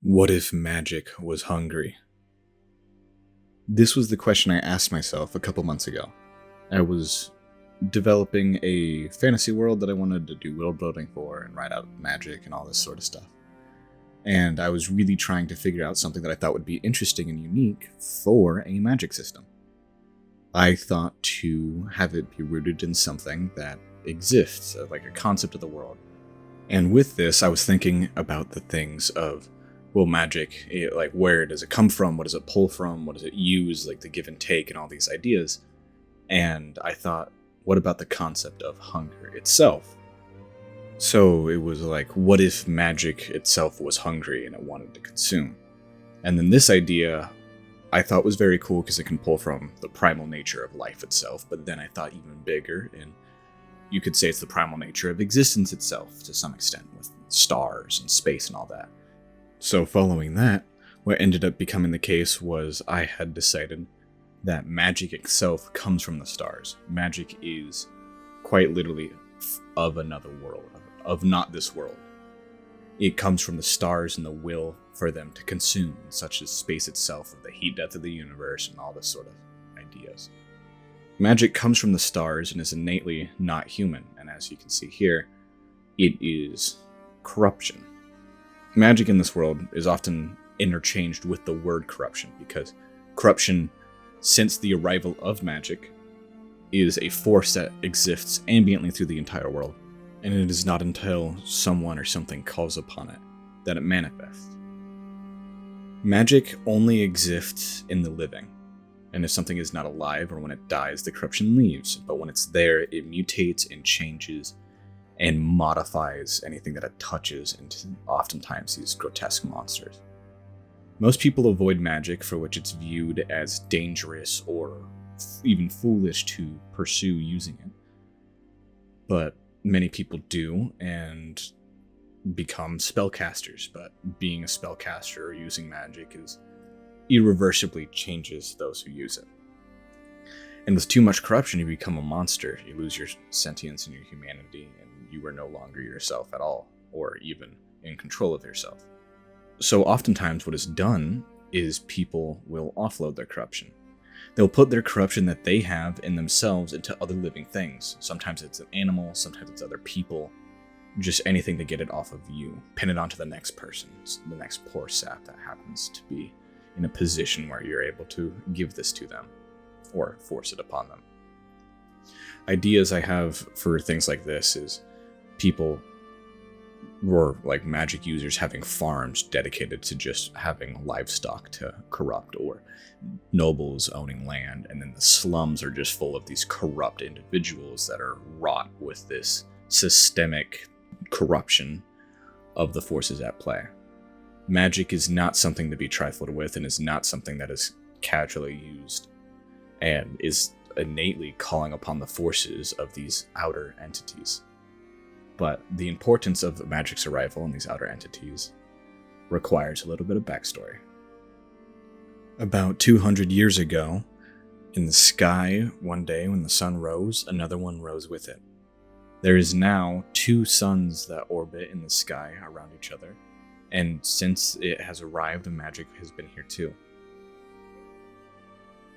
What if magic was hungry? This was the question I asked myself a couple months ago. I was developing a fantasy world that I wanted to do world building for and write out magic and all this sort of stuff. And I was really trying to figure out something that I thought would be interesting and unique for a magic system. I thought to have it be rooted in something that exists, like a concept of the world. And with this, I was thinking about the things of, well, magic, like where does it come from? What does it pull from? What does it use? Like the give and take and all these ideas. And I thought, what about the concept of hunger itself? So it was like, what if magic itself was hungry and it wanted to consume? And then this idea I thought was very cool because it can pull from the primal nature of life itself. But then I thought even bigger, and you could say it's the primal nature of existence itself to some extent, with stars and space and all that. So following that, what ended up becoming the case was I had decided that magic itself comes from the stars. Magic is quite literally of another world, of not this world. It comes from the stars and the will for them to consume, such as space itself, of the heat death of the universe, and all this sort of ideas. Magic comes from the stars and is innately not human, and as you can see here, it is corruption. Magic in this world is often interchanged with the word corruption, because corruption, since the arrival of magic, is a force that exists ambiently through the entire world, and it is not until someone or something calls upon it that it manifests. Magic only exists in the living, and if something is not alive or when it dies, the corruption leaves, but when it's there, it mutates and changes and modifies anything that it touches into oftentimes these grotesque monsters. Most people avoid magic for which it's viewed as dangerous or even foolish to pursue using it. But many people do and become spellcasters, but being a spellcaster or using magic is irreversibly changes those who use it. And with too much corruption, you become a monster. You lose your sentience and your humanity, and you are no longer yourself at all, or even in control of yourself. So oftentimes what is done is people will offload their corruption. They'll put their corruption that they have in themselves into other living things. Sometimes it's an animal, sometimes it's other people, just anything to get it off of you. Pin it onto the next person, the next poor sap that happens to be in a position where you're able to give this to them or force it upon them. Ideas I have for things like this is people or like magic users having farms dedicated to just having livestock to corrupt, or nobles owning land, and then the slums are just full of these corrupt individuals that are wrought with this systemic corruption of the forces at play. Magic is not something to be trifled with, and is not something that is casually used, and is innately calling upon the forces of these outer entities. But the importance of magic's arrival in these outer entities requires a little bit of backstory. About 200 years ago, in the sky, one day when the sun rose, another one rose with it. There is now 2 suns that orbit in the sky around each other, and since it has arrived, magic has been here too.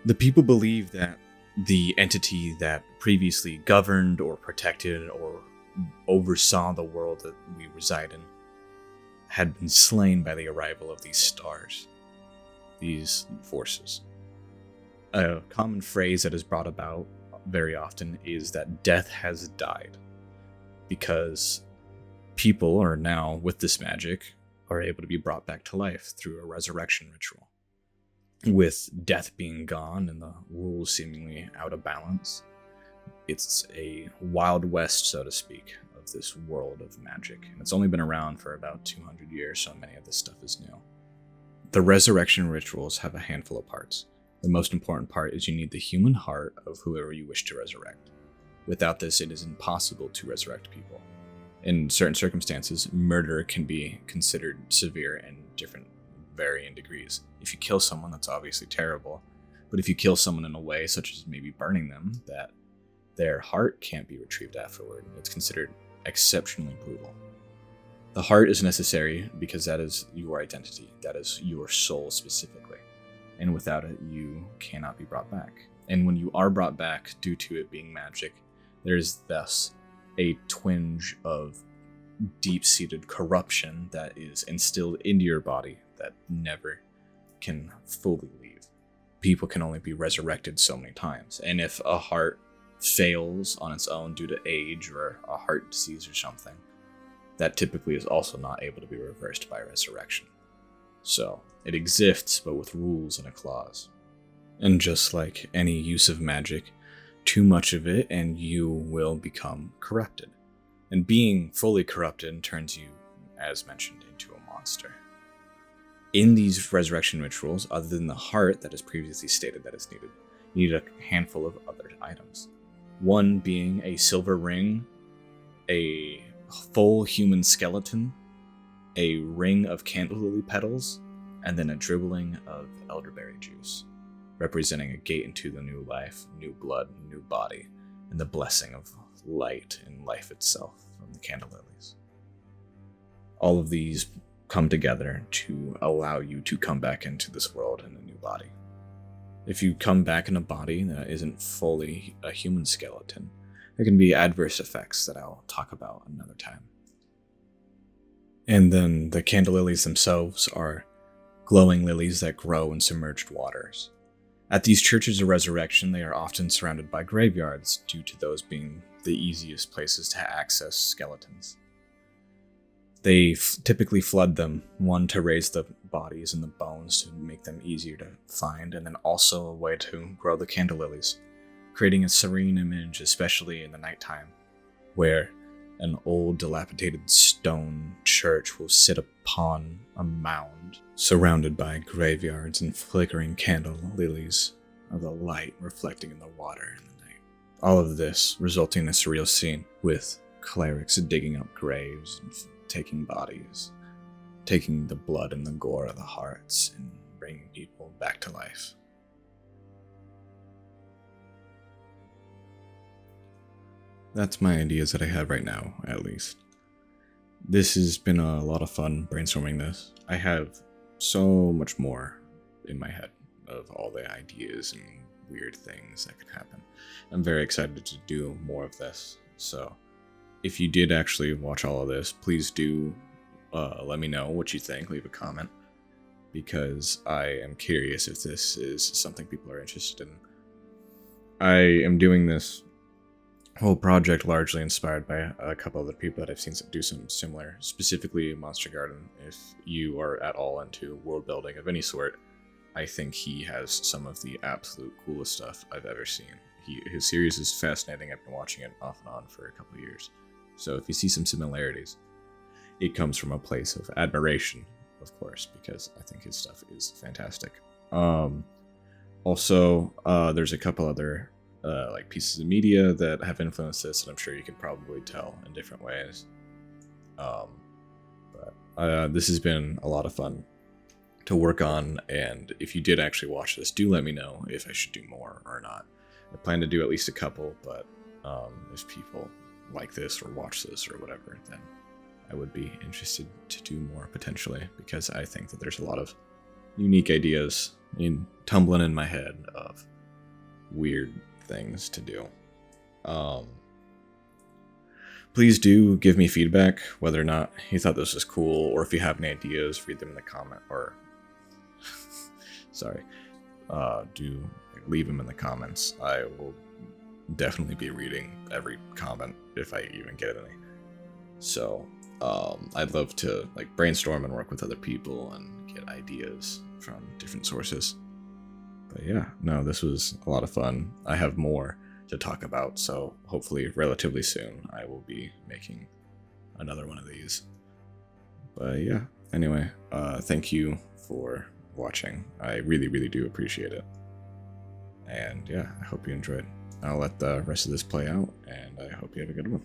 The people believe that the entity that previously governed or protected or oversaw the world that we reside in had been slain by the arrival of these stars, these forces. A common phrase that is brought about very often is that death has died, because people are now, with this magic, are able to be brought back to life through a resurrection ritual. With death being gone and the rules seemingly out of balance, it's a wild west, so to speak, of this world of magic. And it's only been around for about 200 years, so many of this stuff is new. The resurrection rituals have a handful of parts. The most important part is you need the human heart of whoever you wish to resurrect. Without this, it is impossible to resurrect people. In certain circumstances, murder can be considered severe in different varying degrees. If you kill someone, that's obviously terrible. But if you kill someone in a way, such as maybe burning them, that their heart can't be retrieved afterward, it's considered exceptionally brutal. The heart is necessary because that is your identity. That is your soul specifically. And without it, you cannot be brought back. And when you are brought back due to it being magic, there's thus a twinge of deep-seated corruption that is instilled into your body that never can fully leave. People can only be resurrected so many times. And if a heart fails on its own due to age or a heart disease or something, that typically is also not able to be reversed by resurrection. So, it exists, but with rules and a clause. And just like any use of magic, too much of it and you will become corrupted. And being fully corrupted turns you, as mentioned, into a monster. In these resurrection rituals, other than the heart that is previously stated that is needed, you need a handful of other items. One being a silver ring, a full human skeleton, a ring of candle lily petals, and then a dribbling of elderberry juice, representing a gate into the new life, new blood, new body, and the blessing of light and life itself from the candle lilies. All of these come together to allow you to come back into this world in a new body. If you come back in a body that isn't fully a human skeleton, there can be adverse effects that I'll talk about another time. And then the candle lilies themselves are glowing lilies that grow in submerged waters. At these churches of resurrection, they are often surrounded by graveyards due to those being the easiest places to access skeletons. They typically flood them, one to raise the bodies and the bones to make them easier to find, and then also a way to grow the candle lilies, creating a serene image, especially in the nighttime, where an old dilapidated stone church will sit upon a mound surrounded by graveyards and flickering candle lilies of the light reflecting in the water in the night. All of this resulting in a surreal scene with clerics digging up graves and taking bodies, taking the blood and the gore of the hearts and bringing people back to life. That's my ideas that I have right now, at least. This has been a lot of fun brainstorming this. I have so much more in my head of all the ideas and weird things that could happen. I'm very excited to do more of this. So if you did actually watch all of this, please do let me know what you think. Leave a comment, because I am curious if this is something people are interested in. I am doing this whole project largely inspired by a couple other people that I've seen do some similar, specifically Monster Garden. If you are at all into world building of any sort, I think he has some of the absolute coolest stuff I've ever seen. His series is fascinating. I've been watching it off and on for a couple of years. So if you see some similarities, it comes from a place of admiration, of course, because I think his stuff is fantastic. Also, there's a couple other like pieces of media that have influenced this, and I'm sure you can probably tell in different ways. But this has been a lot of fun to work on, and if you did actually watch this, do let me know if I should do more or not. I plan to do at least a couple, but if people like this or watch this or whatever, then I would be interested to do more potentially, because I think that there's a lot of unique ideas tumbling in my head of weird things to do. Please do give me feedback whether or not you thought this was cool, or if you have any ideas, read them in the comment, or sorry, do leave them in the comments. I will definitely be reading every comment if I even get any. So I'd love to like brainstorm and work with other people and get ideas from different sources. But yeah, no, this was a lot of fun. I have more to talk about, so hopefully relatively soon I will be making another one of these. But yeah, anyway, thank you for watching. I really, really do appreciate it. And yeah, I hope you enjoyed. I'll let the rest of this play out, and I hope you have a good one.